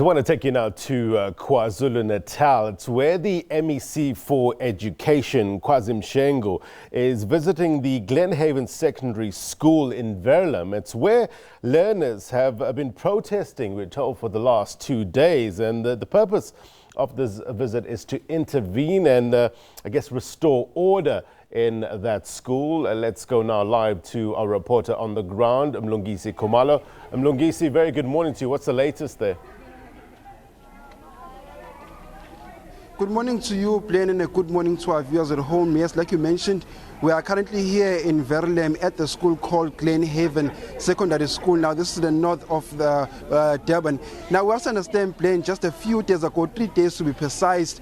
I want to take you now to KwaZulu-Natal. It's where the MEC for Education Kwazi Mshengu is visiting the Glenhaven Secondary School in Verulam. It's where learners have been protesting, we're told, for the last 2 days. And the purpose of this visit is to intervene and, I guess, restore order in that school. Let's go now live to our reporter on the ground, Mlungisi Khumalo. Mlungisi, very good morning to you. What's the latest there? Good morning to you, Blaine, and a good morning to our viewers at home. Yes, like you mentioned, we are currently here in Verulam at the school called Glenhaven Secondary School. Now, this is the north of the Durban. Now, we also understand, Blaine, just a few days ago, 3 days to be precise,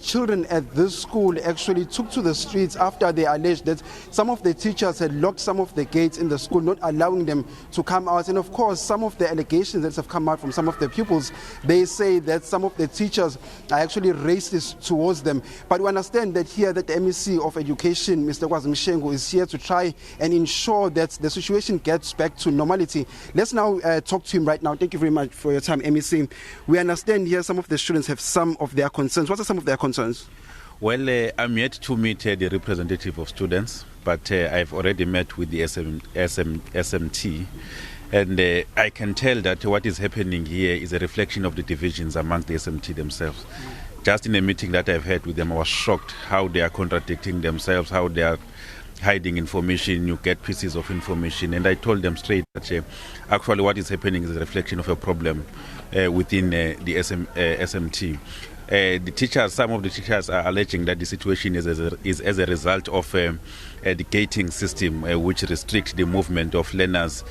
children at this school actually took to the streets after they alleged that some of the teachers had locked some of the gates in the school, not allowing them to come out. And of course, some of the allegations that have come out from some of the pupils, they say that some of the teachers are actually racist towards them. But we understand that here that the MEC of Education, Mr. Kwazi Mshengu, is here to try and ensure that the situation gets back to normality. Let's now talk to him right now. Thank you very much for your time, MEC. We understand here some of the students have some of their concerns. What are some of their concerns? Well, I'm yet to meet the representative of students, but I've already met with the SMT. And I can tell that what is happening here is a reflection of the divisions among the SMT themselves. Just in a meeting that I've had with them, I was shocked how they are contradicting themselves, how they are hiding information. You get pieces of information. And I told them straight that actually what is happening is a reflection of a problem within the SMT. The teachers, some of the teachers are alleging that the situation is as a result of the gating system, which restricts the movement of learners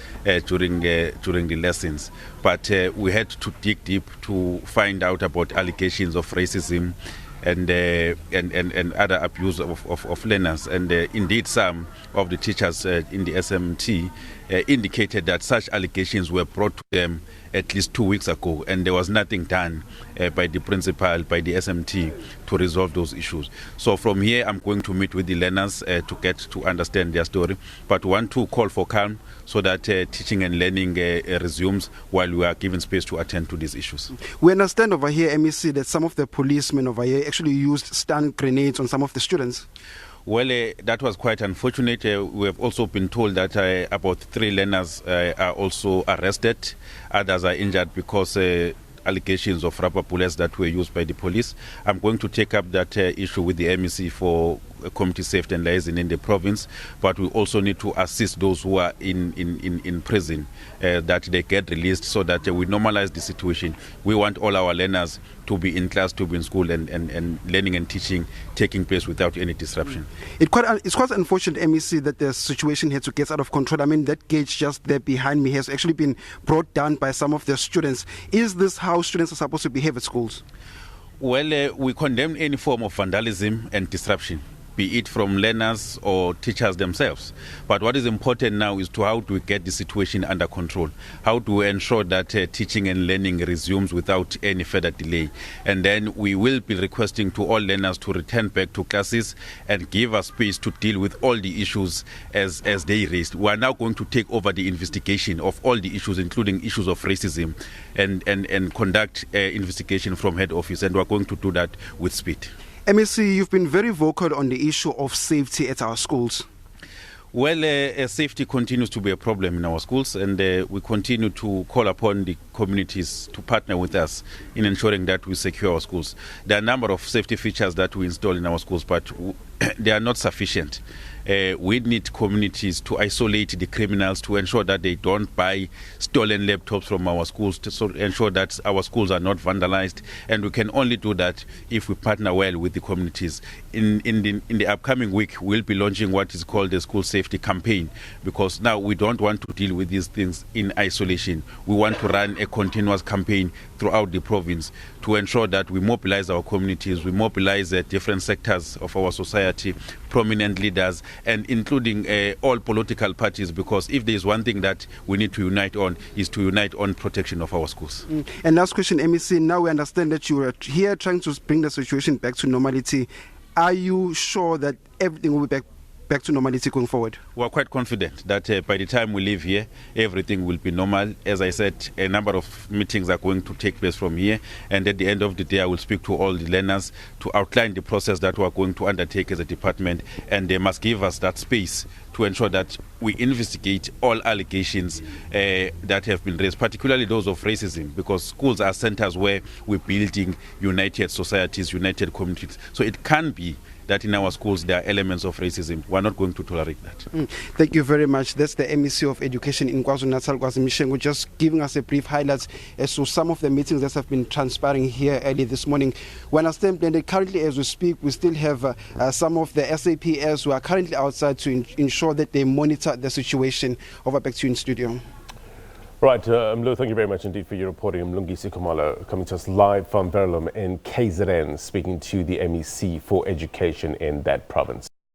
during the lessons. But we had to dig deep to find out about allegations of racism and other abuse of learners. And indeed, some of the teachers in the SMT indicated that such allegations were brought to them at least 2 weeks ago, and there was nothing done by the principal, by the SMT, to resolve those issues. So from here, I'm going to meet with the learners to get to understand their story, but want to call for calm so that teaching and learning resumes while we are given space to attend to these issues. We understand over here, MEC, that some of the policemen over here actually used stun grenades on some of the students. Well, that was quite unfortunate. We have also been told that about 3 learners are also arrested. Others are injured because allegations of rubber bullets that were used by the police. I'm going to take up that issue with the MEC for community safety and liaison in the province, but we also need to assist those who are in prison, that they get released so that we normalize the situation. We want all our learners to be in class, to be in school, and learning and teaching taking place without any disruption. It's quite unfortunate, MEC, that the situation here gets out of control. I mean, that gauge just there behind me has actually been brought down by some of the students. Is this how students are supposed to behave at schools? Well, we condemn any form of vandalism and disruption, be it from learners or teachers themselves. But what is important now is how do we get the situation under control? How do we ensure that teaching and learning resumes without any further delay? And then we will be requesting to all learners to return back to classes and give us space to deal with all the issues as they raised. We are now going to take over the investigation of all the issues, including issues of racism, and conduct investigation from head office. And we are going to do that with speed. MEC, you've been very vocal on the issue of safety at our schools. Well, safety continues to be a problem in our schools, and we continue to call upon the communities to partner with us in ensuring that we secure our schools. There are a number of safety features that we install in our schools, but they are not sufficient. We need communities to isolate the criminals, to ensure that they don't buy stolen laptops from our schools, to ensure that our schools are not vandalized. And we can only do that if we partner well with the communities. In the upcoming week, we'll be launching what is called the school safety campaign, because now we don't want to deal with these things in isolation. We want to run a continuous campaign throughout the province to ensure that we mobilize our communities, we mobilize different sectors of our society, prominent leaders, and including all political parties, because if there is one thing that we need to unite on, is to unite on protection of our schools. And last question, MEC, now we understand that you are here trying to bring the situation back to normality. Are you sure that everything will be back back to normality going forward? We are quite confident that by the time we leave here, everything will be normal. As I said, a number of meetings are going to take place from here, and at the end of the day, I will speak to all the learners to outline the process that we are going to undertake as a department, and they must give us that space to ensure that we investigate all allegations that have been raised, particularly those of racism, because schools are centers where we're building united societies, united communities. So it can be that in our schools there are elements of racism. We're not going to tolerate that. Thank you very much. That's the MEC of Education in KwaZulu-Natal, Kwazi Mshengu, just giving us a brief highlights as to some of the meetings that have been transpiring here early this morning. When I stand blended, currently as we speak, we still have some of the SAPs who are currently outside to ensure that they monitor the situation. Over back to you in studio. Right, Mlu, thank you very much indeed for your reporting. Mlungisi Khumalo coming to us live from Verulam in KZN, speaking to the MEC for Education in that province.